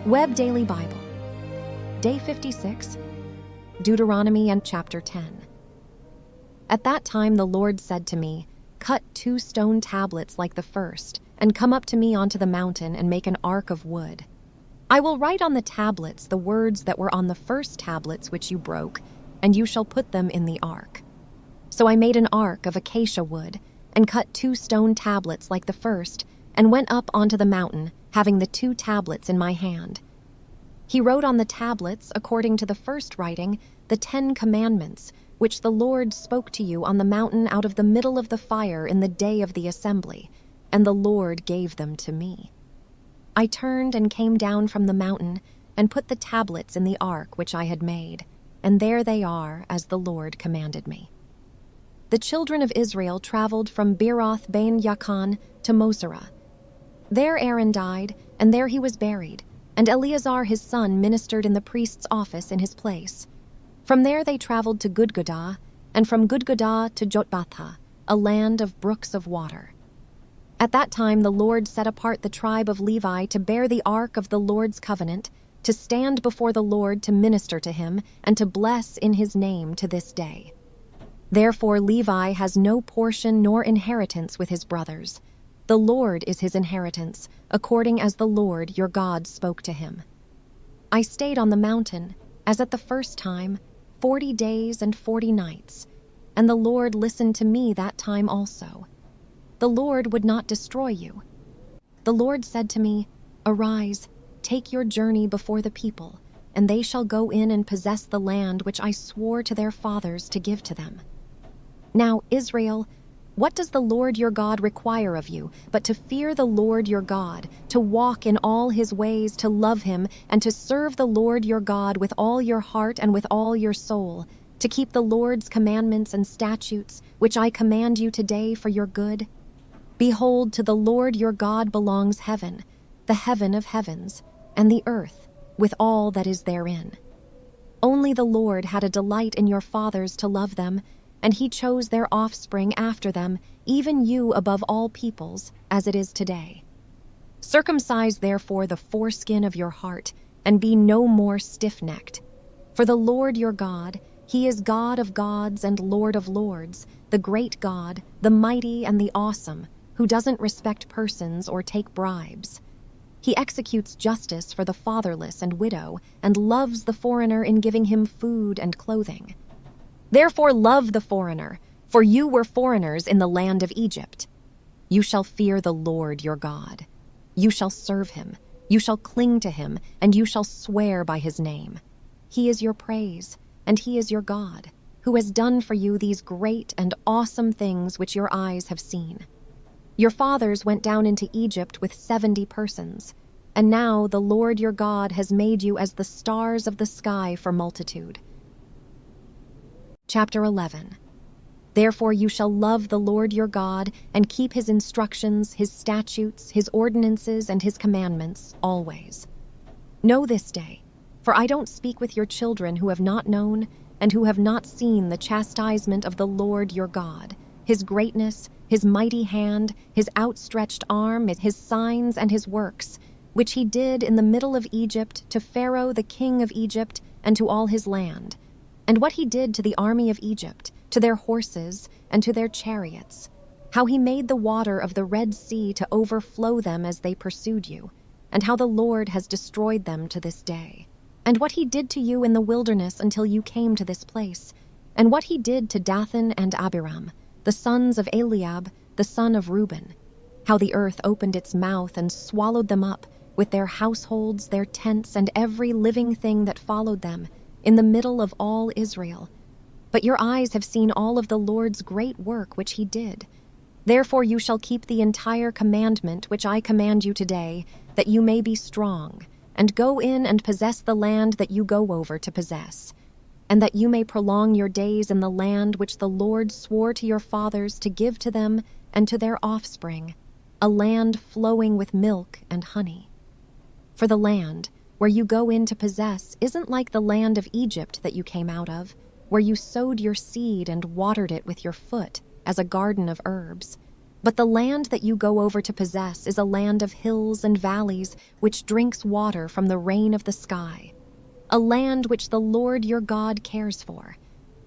Web Daily Bible, Day 56, Deuteronomy and Chapter 10. At that time the Lord said to me, "Cut 2 stone tablets like the first, and come up to me onto the mountain and make an ark of wood. I will write on the tablets the words that were on the first tablets which you broke, and you shall put them in the ark." So I made an ark of acacia wood, and cut 2 stone tablets like the first, and went up onto the mountain, having the 2 tablets in my hand. He wrote on the tablets, according to the first writing, the 10 commandments, which the Lord spoke to you on the mountain out of the middle of the fire in the day of the assembly, and the Lord gave them to me. I turned and came down from the mountain, and put the tablets in the ark which I had made, and there they are, as the Lord commanded me. The children of Israel traveled from Beeroth Ben Yaakan to Moserah. There Aaron died, and there he was buried, and Eleazar his son ministered in the priest's office in his place. From there they traveled to Gudgodah, and from Gudgodah to Jotbatha, a land of brooks of water. At that time the Lord set apart the tribe of Levi to bear the ark of the Lord's covenant, to stand before the Lord to minister to him, and to bless in his name to this day. Therefore Levi has no portion nor inheritance with his brothers. The Lord is his inheritance, according as the Lord your God spoke to him. I stayed on the mountain, as at the first time, 40 days and 40 nights, and the Lord listened to me that time also. The Lord would not destroy you. The Lord said to me, "Arise, take your journey before the people, and they shall go in and possess the land which I swore to their fathers to give to them." Now, Israel, what does the Lord your God require of you, but to fear the Lord your God, to walk in all his ways, to love him, and to serve the Lord your God with all your heart and with all your soul, to keep the Lord's commandments and statutes, which I command you today for your good? Behold, to the Lord your God belongs heaven, the heaven of heavens, and the earth, with all that is therein. Only the Lord had a delight in your fathers to love them, and he chose their offspring after them, even you above all peoples, as it is today. Circumcise therefore the foreskin of your heart, and be no more stiff-necked. For the Lord your God, he is God of gods and Lord of lords, the great God, the mighty and the awesome, who doesn't respect persons or take bribes. He executes justice for the fatherless and widow, and loves the foreigner in giving him food and clothing. Therefore love the foreigner, for you were foreigners in the land of Egypt. You shall fear the Lord your God. You shall serve him, you shall cling to him, and you shall swear by his name. He is your praise, and he is your God, who has done for you these great and awesome things which your eyes have seen. Your fathers went down into Egypt with 70 persons, and now the Lord your God has made you as the stars of the sky for multitude. Chapter 11. Therefore you shall love the Lord your God, and keep his instructions, his statutes, his ordinances, and his commandments always. Know this day, for I don't speak with your children who have not known, and who have not seen the chastisement of the Lord your God, his greatness, his mighty hand, his outstretched arm, his signs and his works, which he did in the middle of Egypt to Pharaoh the king of Egypt and to all his land, and what he did to the army of Egypt, to their horses and to their chariots, how he made the water of the Red Sea to overflow them as they pursued you, and how the Lord has destroyed them to this day, and what he did to you in the wilderness until you came to this place, and what he did to Dathan and Abiram, the sons of Eliab, the son of Reuben, how the earth opened its mouth and swallowed them up, with their households, their tents, and every living thing that followed them, in the middle of all Israel. But your eyes have seen all of the Lord's great work which he did. Therefore you shall keep the entire commandment which I command you today, that you may be strong, and go in and possess the land that you go over to possess, and that you may prolong your days in the land which the Lord swore to your fathers to give to them and to their offspring, a land flowing with milk and honey. For the land where you go in to possess isn't like the land of Egypt that you came out of, where you sowed your seed and watered it with your foot as a garden of herbs. But the land that you go over to possess is a land of hills and valleys which drinks water from the rain of the sky, a land which the Lord your God cares for.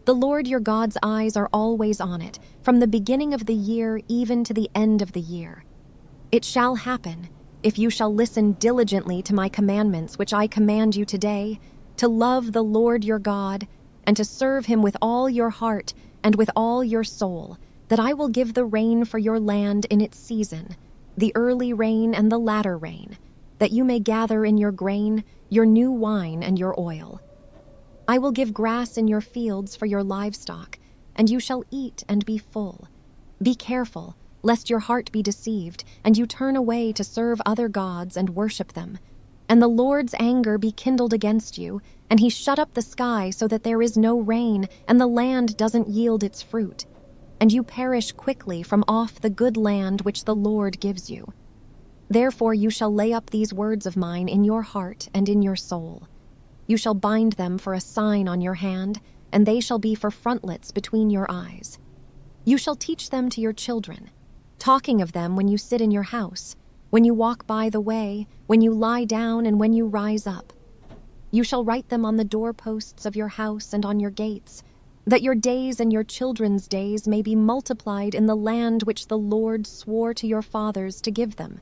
The Lord your God's eyes are always on it, from the beginning of the year even to the end of the year. It shall happen, if you shall listen diligently to my commandments which I command you today, to love the Lord your God, and to serve him with all your heart and with all your soul, that I will give the rain for your land in its season, the early rain and the latter rain, that you may gather in your grain, your new wine and your oil. I will give grass in your fields for your livestock, and you shall eat and be full. Be careful, lest your heart be deceived, and you turn away to serve other gods and worship them. And the Lord's anger be kindled against you, and he shut up the sky so that there is no rain, and the land doesn't yield its fruit. And you perish quickly from off the good land which the Lord gives you. Therefore you shall lay up these words of mine in your heart and in your soul. You shall bind them for a sign on your hand, and they shall be for frontlets between your eyes. You shall teach them to your children, talking of them when you sit in your house, when you walk by the way, when you lie down, and when you rise up. You shall write them on the doorposts of your house and on your gates, that your days and your children's days may be multiplied in the land which the Lord swore to your fathers to give them,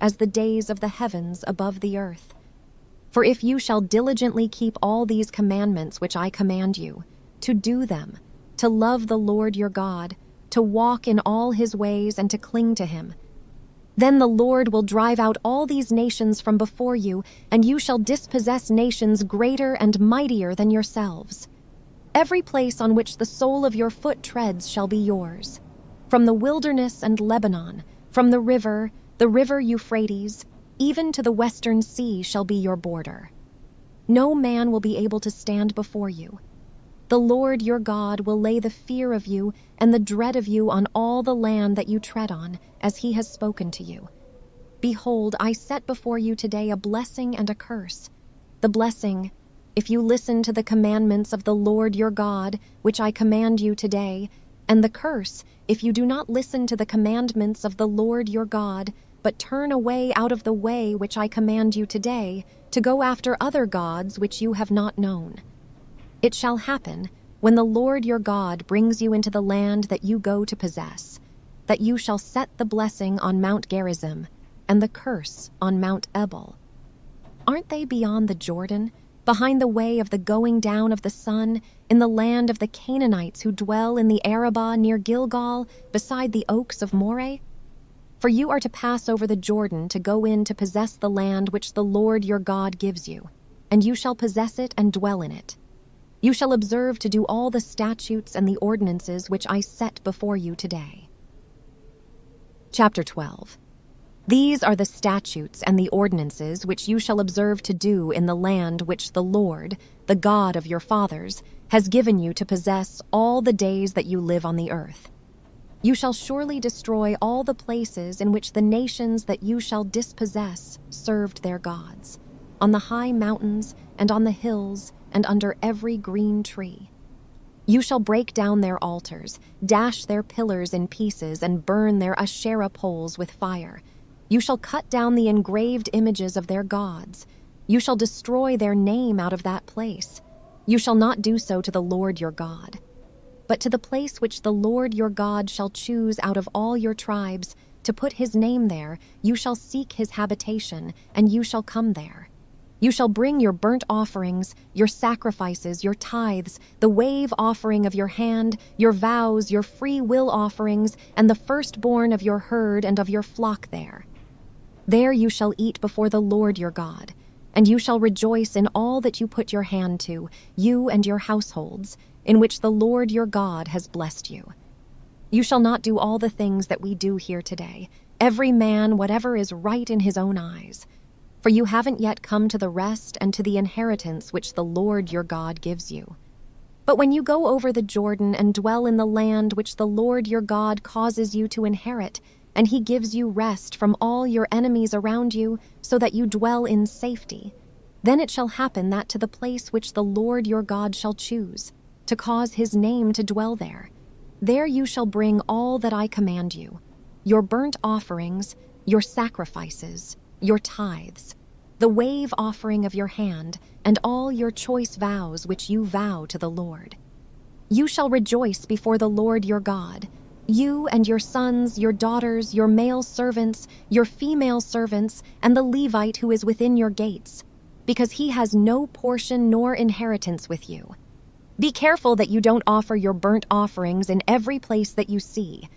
as the days of the heavens above the earth. For if you shall diligently keep all these commandments which I command you, to do them, to love the Lord your God, to walk in all his ways and to cling to him, then the Lord will drive out all these nations from before you, and you shall dispossess nations greater and mightier than yourselves. Every place on which the sole of your foot treads shall be yours. From the wilderness and Lebanon, from the river Euphrates, even to the western sea shall be your border. No man will be able to stand before you. The Lord your God will lay the fear of you and the dread of you on all the land that you tread on, as he has spoken to you. Behold, I set before you today a blessing and a curse. The blessing, if you listen to the commandments of the Lord your God, which I command you today, and the curse, if you do not listen to the commandments of the Lord your God, but turn away out of the way which I command you today, to go after other gods which you have not known. It shall happen, when the Lord your God brings you into the land that you go to possess, that you shall set the blessing on Mount Gerizim, and the curse on Mount Ebal. Aren't they beyond the Jordan, behind the way of the going down of the sun, in the land of the Canaanites who dwell in the Arabah near Gilgal, beside the oaks of Moreh? For you are to pass over the Jordan to go in to possess the land which the Lord your God gives you, and you shall possess it and dwell in it. You shall observe to do all the statutes and the ordinances which I set before you today. Chapter 12. These are the statutes and the ordinances which you shall observe to do in the land which the Lord, the God of your fathers, has given you to possess all the days that you live on the earth. You shall surely destroy all the places in which the nations that you shall dispossess served their gods, on the high mountains and on the hills and under every green tree. You shall break down their altars, dash their pillars in pieces, and burn their Asherah poles with fire. You shall cut down the engraved images of their gods. You shall destroy their name out of that place. You shall not do so to the Lord your God. But to the place which the Lord your God shall choose out of all your tribes, to put his name there, you shall seek his habitation, and you shall come there. You shall bring your burnt offerings, your sacrifices, your tithes, the wave offering of your hand, your vows, your free will offerings, and the firstborn of your herd and of your flock there. There you shall eat before the Lord your God, and you shall rejoice in all that you put your hand to, you and your households, in which the Lord your God has blessed you. You shall not do all the things that we do here today, every man whatever is right in his own eyes. For you haven't yet come to the rest and to the inheritance which the Lord your God gives you. But when you go over the Jordan and dwell in the land which the Lord your God causes you to inherit, and he gives you rest from all your enemies around you, so that you dwell in safety, then it shall happen that to the place which the Lord your God shall choose, to cause his name to dwell there, there you shall bring all that I command you, your burnt offerings, your sacrifices, your tithes, the wave offering of your hand, and all your choice vows which you vow to the Lord. You shall rejoice before the Lord your God, you and your sons, your daughters, your male servants, your female servants, and the Levite who is within your gates, because he has no portion nor inheritance with you. Be careful that you don't offer your burnt offerings in every place that you see,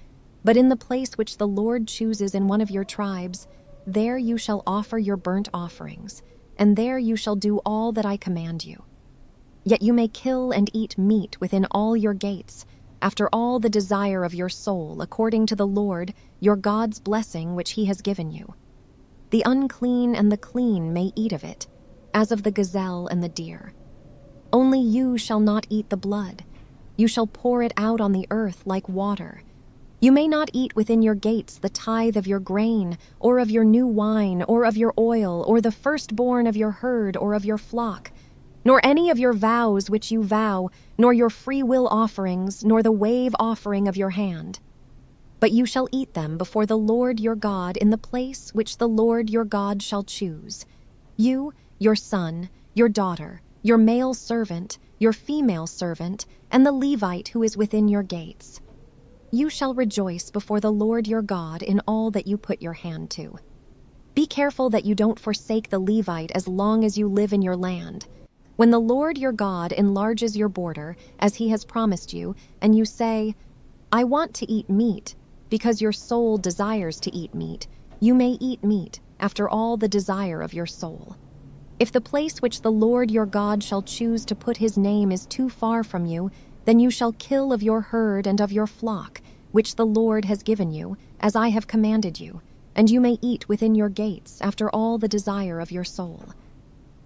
but in the place which the Lord chooses in one of your tribes, there you shall offer your burnt offerings, and there you shall do all that I command you. Yet you may kill and eat meat within all your gates, after all the desire of your soul, according to the Lord, your God's blessing which he has given you. The unclean and the clean may eat of it, as of the gazelle and the deer. Only you shall not eat the blood. You shall pour it out on the earth like water. You may not eat within your gates the tithe of your grain, or of your new wine, or of your oil, or the firstborn of your herd or of your flock, nor any of your vows which you vow, nor your freewill offerings, nor the wave offering of your hand. But you shall eat them before the Lord your God in the place which the Lord your God shall choose. You, your son, your daughter, your male servant, your female servant, and the Levite who is within your gates. You shall rejoice before the Lord your God in all that you put your hand to. Be careful that you don't forsake the Levite as long as you live in your land. When the Lord your God enlarges your border, as he has promised you, and you say, I want to eat meat, because your soul desires to eat meat, you may eat meat after all the desire of your soul. If the place which the Lord your God shall choose to put his name is too far from you, then you shall kill of your herd and of your flock, which the Lord has given you, as I have commanded you, and you may eat within your gates after all the desire of your soul.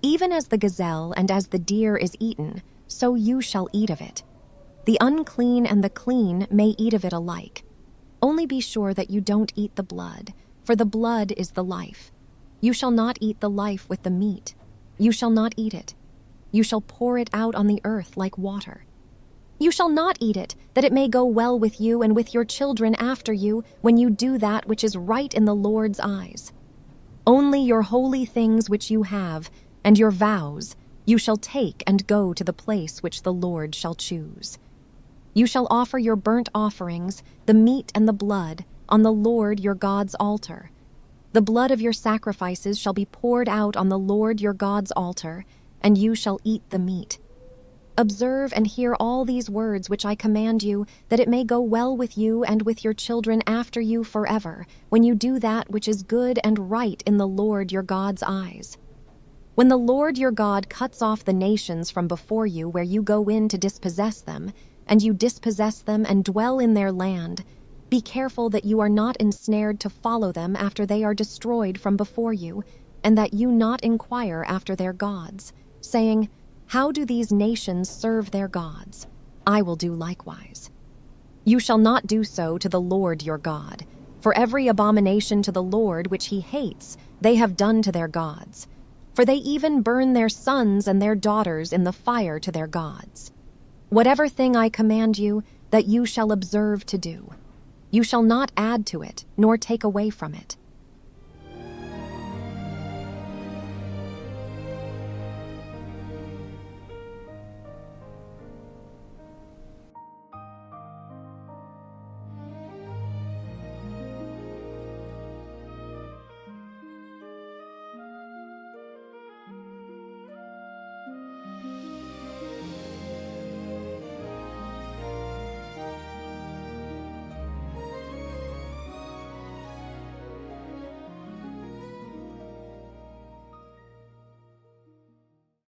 Even as the gazelle and as the deer is eaten, so you shall eat of it. The unclean and the clean may eat of it alike. Only be sure that you don't eat the blood, for the blood is the life. You shall not eat the life with the meat. You shall not eat it. You shall pour it out on the earth like water. You shall not eat it, that it may go well with you and with your children after you when you do that which is right in the Lord's eyes. Only your holy things which you have, and your vows, you shall take and go to the place which the Lord shall choose. You shall offer your burnt offerings, the meat and the blood, on the Lord your God's altar. The blood of your sacrifices shall be poured out on the Lord your God's altar, and you shall eat the meat. Observe and hear all these words which I command you, that it may go well with you and with your children after you forever, when you do that which is good and right in the Lord your God's eyes. When the Lord your God cuts off the nations from before you where you go in to dispossess them, and you dispossess them and dwell in their land, be careful that you are not ensnared to follow them after they are destroyed from before you, and that you not inquire after their gods, saying, How do these nations serve their gods? I will do likewise. You shall not do so to the Lord your God, for every abomination to the Lord which he hates they have done to their gods. For they even burn their sons and their daughters in the fire to their gods. Whatever thing I command you, that you shall observe to do. You shall not add to it, nor take away from it.